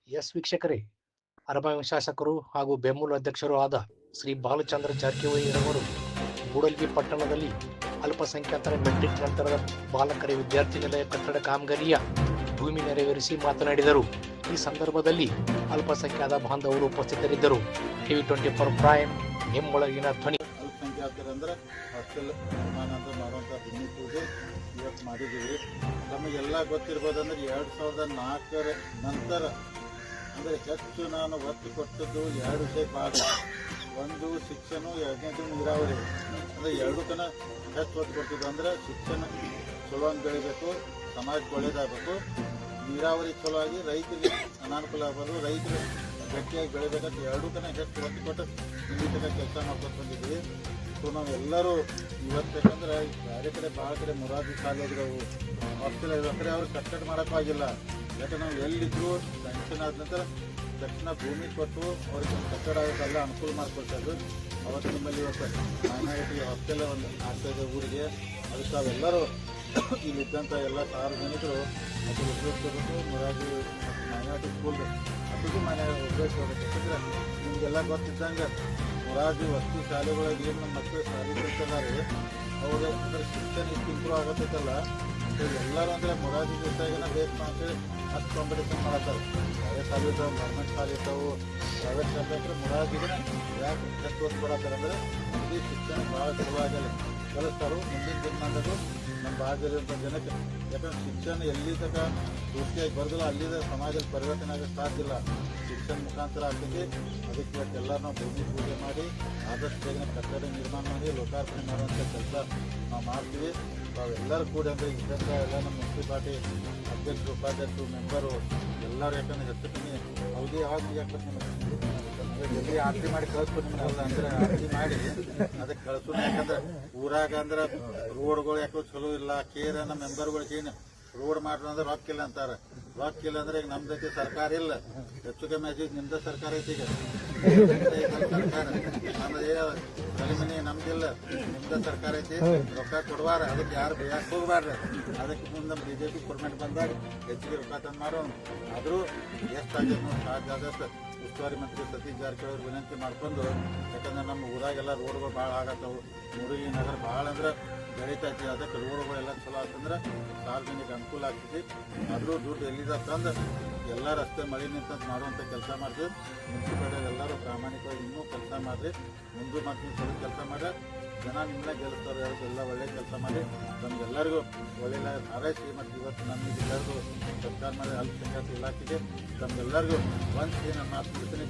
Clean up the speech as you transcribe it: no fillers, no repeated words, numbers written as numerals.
ವೀಕ್ಷಕರೇ, ಅರಬಾವಿ ಶಾಸಕರು ಹಾಗೂ ಬೆಂಬಲ ಅಧ್ಯಕ್ಷರು ಆದ ಶ್ರೀ ಬಾಲಚಂದ್ರ ಜಾರಕಿಹೊಳಿರವರು ಗೂಡಲ್ಗಿ ಪಟ್ಟಣದಲ್ಲಿ ಅಲ್ಪಸಂಖ್ಯಾತರ ಮೆಟ್ರಿಕ್ ನಂತರದ ಬಾಲಕರ ವಿದ್ಯಾರ್ಥಿ ನಿಲಯ ಕಟ್ಟಡ ಕಾಮಗಾರಿಯ ಭೂಮಿ ನೆರವೇರಿಸಿ ಮಾತನಾಡಿದರು. ಈ ಸಂದರ್ಭದಲ್ಲಿ ಅಲ್ಪಸಂಖ್ಯಾತ ಬಾಂಧವರು ಉಪಸ್ಥಿತರಿದ್ದರು. ಟಿವಿ 24 ಪ್ರೈಮ್ ನಿಮ್ಮೊಳಗಿನ ಧ್ವನಿ. ಅಲ್ಪಸಂಖ್ಯಾತರಂದ್ರೆ ಹಾಸ್ಟೆಲ್ ನಿರ್ಮಾಣ ಅಂತ ಮಾಡುವಂಥ ಭೂಮಿ ಪೂಜೆ ಇವತ್ತು ಮಾಡಿದ್ದೀವಿ. ನಮಗೆಲ್ಲ ಗೊತ್ತಿರ್ಬೋದಂದ್ರೆ 2004 ನಂತರ ಅಂದರೆ ಹೆಚ್ಚು ನಾನು ಒತ್ತು ಕೊಟ್ಟದ್ದು 2 ವಿಷಯ ಭಾಳ. ಒಂದು ಶಿಕ್ಷಣ, ಎರಡನೇದು ನೀರಾವರಿ. ಅಂದರೆ ಎರಡಕ್ಕನ ಹೆಚ್ಚು ಒತ್ತು ಕೊಡ್ತಿದ್ದು. ಅಂದರೆ ಶಿಕ್ಷಣ ಚಲೋ ಅಂತ ಬೆಳಿಬೇಕು, ಸಮಾಜಕ್ಕೆ ಒಳ್ಳೇದಾಗಬೇಕು, ನೀರಾವರಿ ಚಲೋ ಆಗಿ ರೈತರಿಗೆ ಅನಾನುಕೂಲ ಆಗ್ಬೋದು, ರೈತರು ಗಟ್ಟಿಯಾಗಿ ಬೆಳಿಬೇಕಂತ ಎರಡಕ್ಕನ ಹೆಚ್ಚು ಒತ್ತು ಕೊಟ್ಟು ಇಲ್ಲಿ ತನಕ ಕೆಲಸ ಮಾಡ್ಕೊಂಡು ಬಂದಿದ್ದೀವಿ. ಸೊ ನಾವೆಲ್ಲರೂ ಇವತ್ತು ಯಾಕಂದ್ರೆ ಬೇರೆ ಕಡೆ ಭಾಳ ಕಡೆ ಮೊರಾರ್ಜಿ ಶಾಲೆಗಳು ಹಾಸ್ಟೆಲ್ ಇದ್ರೆ ಅವ್ರು ಕಟ್ಟಡ ಮಾಡೋಕ್ಕಾಗಿಲ್ಲ. ಯಾಕಂದ್ರೆ ನಾವು ಎಲ್ಲಿದ್ರು ಸ್ಯಾಂಕ್ಷನ್ ಆದ ನಂತರ ತಕ್ಷಣ ಭೂಮಿ ಕೊಟ್ಟು ಅವ್ರಿಗೆ ಕಟ್ಟಡ ಆಗೋಕ್ಕೆಲ್ಲ ಅನುಕೂಲ ಮಾಡಿಕೊಡ್ತಾಯಿದ್ರು. ಅವತ್ತು ನಮ್ಮಲ್ಲಿ ಇವತ್ತು ಮೈನಾರಿಟಿ ಹಾಸ್ಟೆಲ್ ಒಂದು ಆಗ್ತಾಯಿದೆ ಊರಿಗೆ. ಅದಕ್ಕೆ ಅವೆಲ್ಲರೂ ಇಲ್ಲಿದ್ದಂಥ ಎಲ್ಲ ಸಾರ್ವಜನಿಕರು ಅದು ಉಪಯೋಗಿಸ್ಕೋಬೇಕು. ಮೊರಾರ್ಜಿ ಮೈನಾರಿಟಿ ಸ್ಕೂಲ್ ಅದಕ್ಕೂ ಉಪಯೋಗಿಸ್ಕೋಬೇಕು. ಯಾಕಂದ್ರೆ ನಿಮಗೆಲ್ಲ ಗೊತ್ತಿದ್ದಂಗೆ ಮೊರಾರ್ಜಿ ವಸತಿ ಶಾಲೆಗಳಿಗೆ ಏನು ನಮ್ಮ ಮಕ್ಕಳು ಶಾಲೆ ಕಲ್ತಿದ್ದಾರೆ ಅವ್ರಿಗೆ ಅಂದ್ರೆ ಶಿಕ್ಷಣ ಇಷ್ಟು ಇಂಪ್ರೂವ್ ಆಗತ್ತೈತಲ್ಲ. ಎಲ್ಲರೂ ಅಂದರೆ ಮೊರಾರ್ಜಿ ಜೊತೆಗೇನ ಬೇಕು ಅಂತೇಳಿ ಅಷ್ಟು ಕಾಂಪಿಟೇಷನ್ ಮಾಡ್ತಾರೆ. ಪ್ರೈವೇಟ್ ಶಾಲೆ ಇರ್ತಾವೆ, ಗೌರ್ಮೆಂಟ್ ಶಾಲೆ ಇರ್ತಾವೆ. ಪ್ರೈವೇಟ್ ಶಾಲೆ ಅಂದ್ರೆ ಮೊರಾರ್ಜಿಗೆ ಯಾಕೆ ಹೆಚ್ಚು ಒತ್ತು ಕೊಡತ್ತಾರೆ ಅಂದರೆ ಇಲ್ಲಿ ಶಿಕ್ಷಣ ಭಾಳ ಸುಲಭವಾಗಿ ಕಲಿಸ್ತಾರೆ. ಮುಂದಿನ ದಿನಮಾನಗಳು ನಮ್ಮ ಭಾಗದಲ್ಲಿರುವಂಥ ಜನಕ್ಕೆ ಯಾಕಂದ್ರೆ ಶಿಕ್ಷಣ ಎಲ್ಲಿ ತನಕ ಪೂರ್ತಿಯಾಗಿ ಬರೋದಿಲ್ಲ ಅಲ್ಲಿಂದ ಸಮಾಜದಲ್ಲಿ ಪರಿವರ್ತನೆ ಆಗೋಕ್ಕೆ ಸಾಧ್ಯ ಇಲ್ಲ. ಶಿಕ್ಷಣ ಮುಖಾಂತರ ಆಗ್ತದೆ. ಅದಕ್ಕೆ ಇವತ್ತೆಲ್ಲ ನಾವು ಭೂಮಿ ಪೂಜೆ ಮಾಡಿ ಆದಷ್ಟು ಬೇಗನೆ ಕಟ್ಟಡ ನಿರ್ಮಾಣ ಮಾಡಿ ಲೋಕಾರ್ಪಣೆ ಮಾಡುವಂಥ ಕೆಲಸ ನಾವು ಮಾಡ್ತೀವಿ. ನಾವೆಲ್ಲರೂ ಕೂಡ ಅಂದರೆ ಇದ್ದಂಥ ಎಲ್ಲ ನಮ್ಮ ಮುನ್ಸಿಪಾಲ್ಟಿ ಅಧ್ಯಕ್ಷರು, ಉಪಾಧ್ಯಕ್ಷರು, ಮೆಂಬರು ಎಲ್ಲರೂ ಯಾಕಂದ್ರೆ ಹೆಚ್ಚು ಕಮ್ಮಿ ಅವಧಿ ಯಾವಾಗ ಯಾಕಂದ್ರೆ ಎಲ್ಲಿ ಆರತಿ ಮಾಡಿ ಕಳಿಸ್ಬೋದು ನಿಮ್ಗೆಲ್ಲ ಅಂದರೆ ಆರತಿ ಮಾಡಿ ಅದಕ್ಕೆ ಕಳಿಸೋಣ. ಯಾಕಂದ್ರೆ ಊರಾಗ ಅಂದ್ರೆ ರೋಡ್ಗಳು ಯಾಕೋ ಚಲೋ ಇಲ್ಲ. ಕೇರ ನಮ್ಮ ಮೆಂಬರ್ಗಳಿಗೆ ಏನು ರೋಡ್ ಮಾಡ್ರು ಅಂದ್ರೆ ರೊಕ್ಕ ಇಲ್ಲ ಅಂತಾರೆ. ರೊಕ್ಕ ಇಲ್ಲ ಅಂದ್ರೆ ಈಗ ನಮ್ದೈತಿ ಸರ್ಕಾರ ಇಲ್ಲ. ಹೆಚ್ಚು ಕಮ್ಮಿ ಆಗಿ ನಿಮ್ದ ಸರ್ಕಾರ ಐತಿ. ಈಗ ಸರ್ಕಾರ ನಮ್ಮದು ಕಲಿಮನಿ ನಮ್ದಿಲ್ಲ, ನಿಮ್ದ ಸರ್ಕಾರ ಐತಿ. ರೊಕ್ಕ ಕೊಡುವಾರ ಅದಕ್ಕೆ ಯಾರು ಬೇಯಕ್ಕೆ ಹೋಗ್ಬಾರ್ದು. ಅದಕ್ಕೆ ಮುಂದೆ ನಮ್ಮ BJP ಗೌರ್ಮೆಂಟ್ ಬಂದಾಗ ಹೆಚ್ಚಿಗೆ ರೊಕ್ಕ ತಂದು ಮಾಡೋ. ಆದರೂ ಎಷ್ಟಾಗ್ಯದ ನೋಡಿ ಸಾಧ್ಯ ಆದಷ್ಟು ಉಸ್ತುವಾರಿ ಮಂತ್ರಿ ಸತೀಶ್ ಜಾರಕಿಹೊಳಿ ವಿನಂತಿ ಮಾಡ್ಕೊಂಡು. ಯಾಕಂದ್ರೆ ನಮ್ಮ ಊರಾಗೆಲ್ಲ ರೋಡ್ಗಳು ಭಾಳ ಆಗತ್ತವು. ಮುರುಗಿ ನಗರ ಭಾಳ ಅಂದ್ರೆ ಬೆಳೀತೈತಿ. ಅದಕ್ಕೆ ರೋಡ್ಗಳೆಲ್ಲ ಚಲೋ ಆತಂದ್ರೆ ಸಾರ್ವಜನಿಕ ಅನುಕೂಲ ಆಗ್ತೈತಿ. ಆದರೂ ದುಡ್ಡು ಎಲ್ಲಿದೆ ತಂದು ಎಲ್ಲ ರಸ್ತೆ ಮಳೆ ನಿಂತಂತ ಮಾಡುವಂಥ ಕೆಲಸ ಮಾಡ್ತೀವಿ. ಮುನ್ಸಿಪಾಲ್ಟಿ ಎಲ್ಲರೂ ಪ್ರಾಮಾಣಿಕವಾಗಿ ಇನ್ನೂ ಕೆಲಸ ಮಾಡಿರಿ. ಮುಂದೆ ಮತ್ತು ಚಲೋ ಕೆಲಸ ಮಾಡಿ ಜನ ನಿಮ್ಮನ್ನ ಗೆಲ್ಲಿಸ್ತಾರೆ. ಅದಕ್ಕೆಲ್ಲ ಒಳ್ಳೆ ಕೆಲಸ ಮಾಡಿ ನಮಗೆಲ್ಲರಿಗೂ ಒಳ್ಳೆಯ ಹಾರೈಸಿ. ಮತ್ತು ಇವತ್ತು ನಮಗೆಲ್ಲರಿಗೂ ಸರ್ಕಾರ ಮಾಡಿ ಅಲ್ಪಸಂಖ್ಯಾತ ಇಲಾಖೆಗೆ ತಮಗೆಲ್ಲರಿಗೂ ಒಂದು ನಾನು ಮಾತು ಬಿಡ್ತೀನಿ.